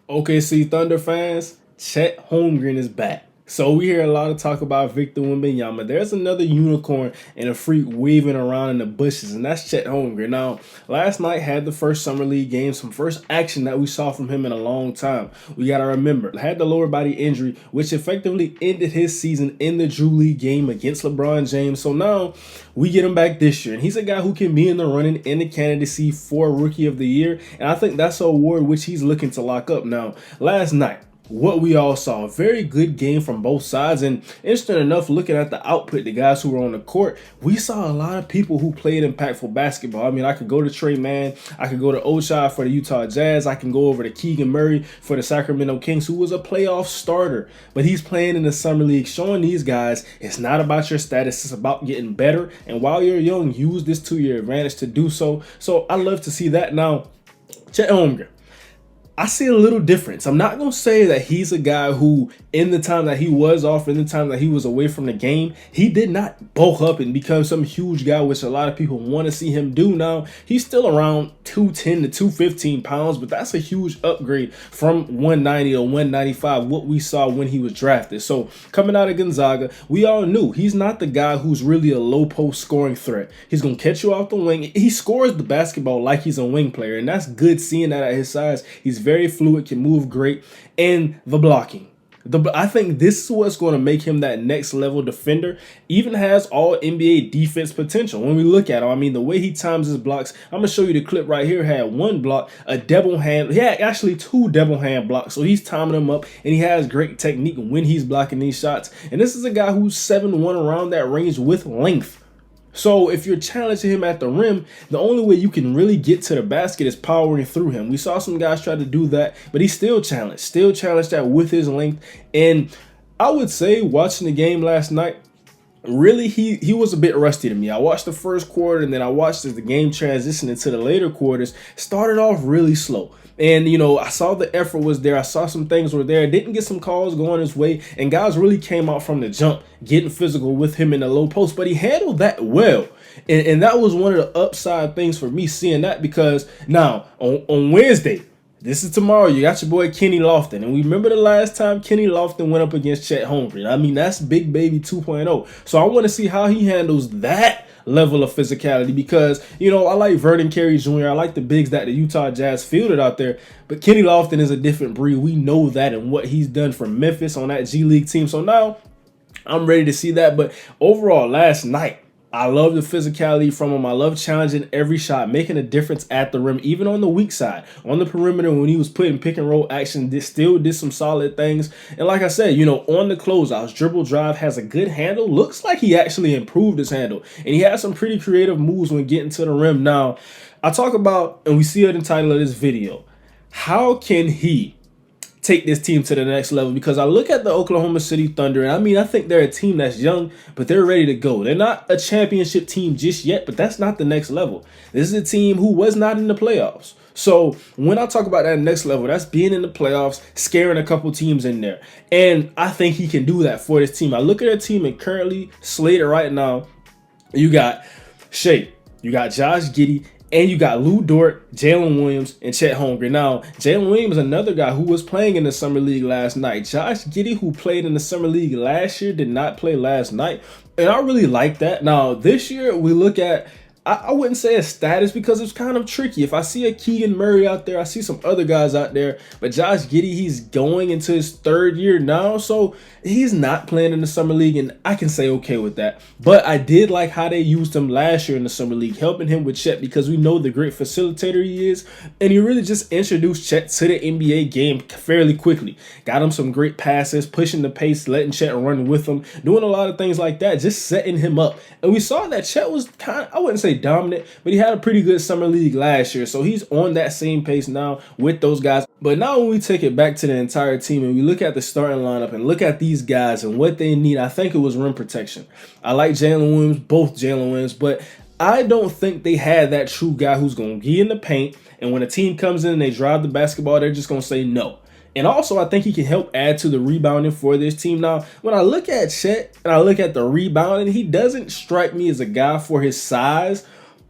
OKC Thunder fans, Chet Holmgren is back. So we hear a lot of talk about Victor Wembanyama. There's another unicorn and a freak waving around in the bushes, and that's Chet Holmgren. Now, last night had the first summer league game, some first action that we saw from him in a long time. We gotta remember, had the lower body injury, which effectively ended his season in the Drew League game against LeBron James. So now we get him back this year, and he's a guy who can be in the running in the candidacy for Rookie of the Year, and I think that's an award which he's looking to lock up. Now, last night, what we all saw, a very good game from both sides, and interesting enough, looking at the output, the guys who were on the court, we saw a lot of people who played impactful basketball. I mean, I could go to Trey Mann, I could go to Ochai for the Utah Jazz, I can go over to Keegan Murray for the Sacramento Kings, who was a playoff starter, but he's playing in the summer league, showing these guys it's not about your status, it's about getting better, and while you're young, use this to your advantage to do so. So I love to see that. Now, Chet Holmgren, I see a little difference. I'm not going to say that he's a guy who, in the time that he was off, in the time that he was away from the game, he did not bulk up and become some huge guy, which a lot of people want to see him do. Now, he's still around 210 to 215 pounds, but that's a huge upgrade from 190 to 195, what we saw when he was drafted. So, coming out of Gonzaga, we all knew he's not the guy who's really a low post scoring threat. He's going to catch you off the wing. He scores the basketball like he's a wing player, and that's good seeing that at his size. He's very fluid, can move great, and the blocking. I think this is what's going to make him that next level defender. Even has all NBA defense potential. When we look at him, I mean, the way he times his blocks, I'm going to show you the clip right here. Had one block, a double hand. He had actually two double hand blocks. So he's timing them up, and he has great technique when he's blocking these shots. And this is a guy who's 7'1" around that range with length. So if you're challenging him at the rim, the only way you can really get to the basket is powering through him. We saw some guys try to do that, but he still challenged that with his length. And I would say watching the game last night, really, he was a bit rusty to me. I watched the first quarter, and then I watched as the game transitioned into the later quarters. Started off really slow. And, you know, I saw the effort was there. I saw some things were there. Didn't get some calls going his way. And guys really came out from the jump, getting physical with him in the low post. But he handled that well. And that was one of the upside things for me seeing that, because now on Wednesday, this is tomorrow, you got your boy Kenny Lofton. And we remember the last time Kenny Lofton went up against Chet Holmgren. I mean, that's Big Baby 2.0. So I want to see how he handles that level of physicality, because, you know, I like Vernon Carey Jr. I like the bigs that the Utah Jazz fielded out there. But Kenny Lofton is a different breed. We know that, and what he's done for Memphis on that G League team. So now I'm ready to see that. But overall, last night, I love the physicality from him. I love challenging every shot, making a difference at the rim, even on the weak side. On the perimeter, when he was putting pick and roll action, still did some solid things. And like I said, you know, on the closeouts, dribble drive, has a good handle. Looks like he actually improved his handle. And he has some pretty creative moves when getting to the rim. Now, I talk about, and we see it in the title of this video, how can he take this team to the next level? Because I look at the Oklahoma City Thunder, and I mean, I think they're a team that's young, but they're ready to go. They're not a championship team just yet, but that's not the next level. This is a team who was not in the playoffs. So when I talk about that next level, that's being in the playoffs, scaring a couple teams in there. And I think he can do that for this team. I look at their team, and currently slated right now, you got Shea, you got Josh Giddey, and you got Lou Dort, Jalen Williams, and Chet Holmgren. Now, Jalen Williams is another guy who was playing in the Summer League last night. Josh Giddey, who played in the Summer League last year, did not play last night. And I really like that. Now, this year, we look at, I wouldn't say a status, because it's kind of tricky. If I see a Keegan Murray out there, I see some other guys out there. But Josh Giddey, he's going into his third year now, so he's not playing in the Summer League, and I can say okay with that. But I did like how they used him last year in the Summer League, helping him with Chet, because we know the great facilitator he is. And he really just introduced Chet to the NBA game fairly quickly. Got him some great passes, pushing the pace, letting Chet run with him, doing a lot of things like that, just setting him up. And we saw that Chet was kind of, I wouldn't say dominant, but he had a pretty good Summer League last year. So he's on that same pace now with those guys. But now when we take it back to the entire team, and we look at the starting lineup and look at these guys and what they need, I think it was rim protection. I like Jalen Williams, both Jalen Williams, but I don't think they had that true guy who's going to get in the paint, and when a team comes in and they drive the basketball, they're just going to say no. And also, I think he can help add to the rebounding for this team. Now, when I look at Chet and I look at the rebounding, he doesn't strike me as a guy for his size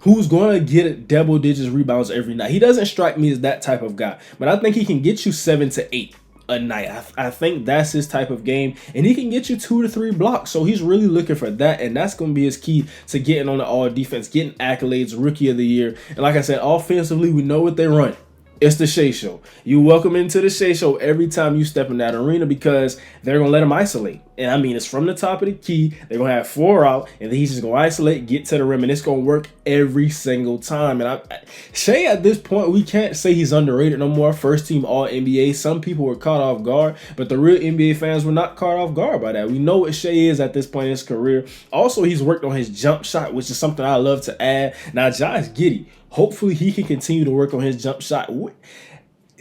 who's going to get double digits rebounds every night. He doesn't strike me as that type of guy, but I think he can get you 7 to 8 a night. I think that's his type of game, and he can get you 2 to 3 blocks. So he's really looking for that, and that's going to be his key to getting on the all defense, getting accolades, rookie of the year. And like I said, offensively, we know what they run. It's the Shea Show. You welcome into the Shea Show every time you step in that arena, because they're going to let him isolate. And I mean, it's from the top of the key. They're going to have 4 out, and then he's just going to isolate, get to the rim, and it's going to work every single time. And Shea, at this point, we can't say he's underrated no more. First team All-NBA. Some people were caught off guard, but the real NBA fans were not caught off guard by that. We know what Shea is at this point in his career. Also, he's worked on his jump shot, which is something I love to add. Now, Josh Giddey, hopefully he can continue to work on his jump shot.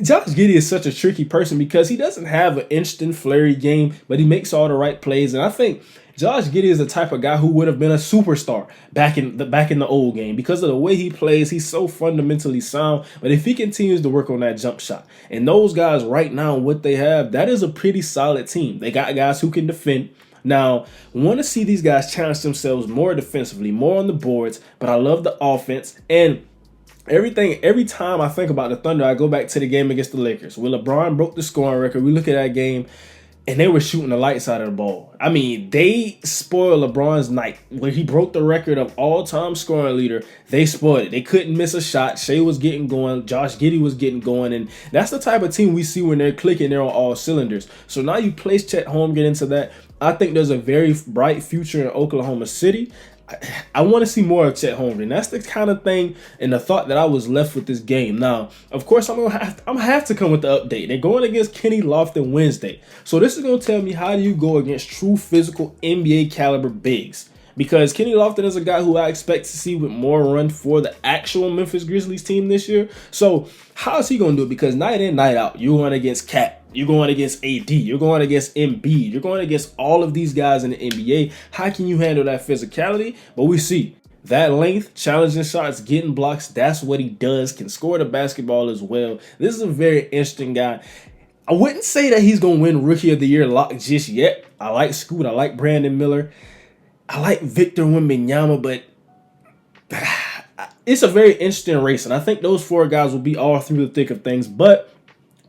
Josh Giddey is such a tricky person because he doesn't have an instant flurry game, but he makes all the right plays. And I think Josh Giddey is the type of guy who would have been a superstar back in the old game because of the way he plays. He's so fundamentally sound. But if he continues to work on that jump shot, and those guys right now, what they have, that is a pretty solid team. They got guys who can defend. Now, we want to see these guys challenge themselves more defensively, more on the boards, but I love the offense. And every time I think about the Thunder, I go back to the game against the Lakers where LeBron broke the scoring record. We look at that game, and they were shooting the lights out of the ball. I mean, they spoiled LeBron's night. When he broke the record of all-time scoring leader, they spoiled it. They couldn't miss a shot. Shea was getting going. Josh Giddey was getting going. And that's the type of team we see when they're clicking. They're on all cylinders. So now you place Chet Holmgren into that. I think there's a very bright future in Oklahoma City. I want to see more of Chet Holmgren. That's the kind of thing and the thought that I was left with this game. Now, of course, I'm gonna have to come with the update. They're going against Kenny Lofton Wednesday. So this is going to tell me, how do you go against true physical NBA caliber bigs? Because Kenny Lofton is a guy who I expect to see with more run for the actual Memphis Grizzlies team this year. So how is he going to do it? Because night in, night out, you're going against Cat. You're going against AD. You're going against Embiid. You're going against all of these guys in the NBA. How can you handle that physicality? But we see that length, challenging shots, getting blocks. That's what he does. Can score the basketball as well. This is a very interesting guy. I wouldn't say that he's going to win Rookie of the Year lock just yet. I like Scoot. I like Brandon Miller. I like Victor Wembanyama, but it's a very interesting race. And I think those 4 guys will be all through the thick of things. But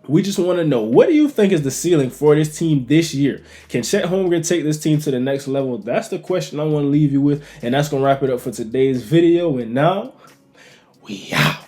we just want to know, what do you think is the ceiling for this team this year? Can Chet Holmgren take this team to the next level? That's the question I want to leave you with. And that's going to wrap it up for today's video. And now, we out.